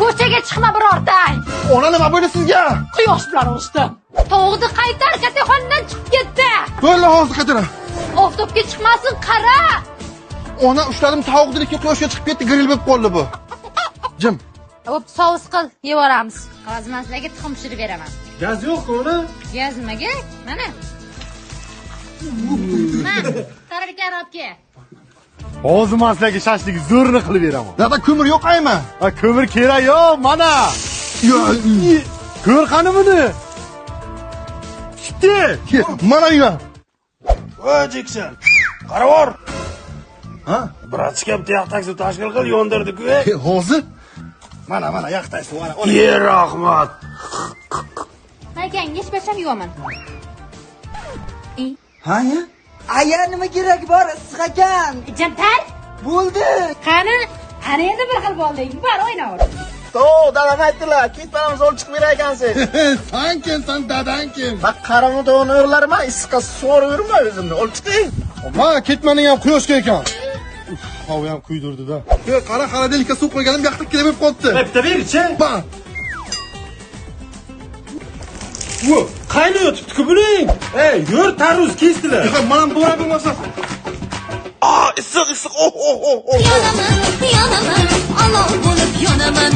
Ko'chaga chiqma birortang. Ona nima bo'ldi sizga? Quyosh bilan urishdim. Tovuqni qaytar, kattaxonadan chiqib ketdi. Bo'ldi, hozir qaytara. Oftobga chiqmasin, qara. Ona ushladim, tovuqni quyoshga chiqib ketdi, grill bo'lib qoldi bu. Jim. Hop, sous qil, yevoramiz. Hozir sizlarga tuxum pishirib beraman. Gaz yo'q-ku uni? Gaz nimaga? Mana. Qara karobga. Hozir men sizlarga shashlik zo'rini qilib beraman. Dada ko'mir yo'qaymi? Ha, ko'mir kerak yo'q, mana. Ko'r qani buni. Chiqdi. Mana uyga. Voy Jekson. Qaravor. Ha? Bratska bitta yoq taksi tashkil qil, yondirdi-ku. Hozir? Mana yoqtaysiz, mana. Ye, rahmat. Haykang, yechbasham yuvaman. Ha ya? Aya nima kerak bor issiq ekan? Jamtar, Bo'ldi. qani endi bir xil bo'lding. Bar o'ynaver. Dadam aytdilar, ketmanimiz olib chiqib berar ekansiz. Sen kimsan, dadang kim? Bak qaramni to'g'rini o'g'larman, issiqqa sug'orib yurma o'zimni. Olib chiqing. Ma ketmaning ham quyoshga ekan. Havo ham kuydirdi-da. Qara xaladelikka suv qo'yganim yoqda kelib qolibdi. Bitta ber-chi. Ba. Vo, qaynayotibdi-ku buning. Ey, yur, tarvuz kesdilar. Mana bora bo'lmasa. Issiq. Yonaman, olov bo'lib yonaman.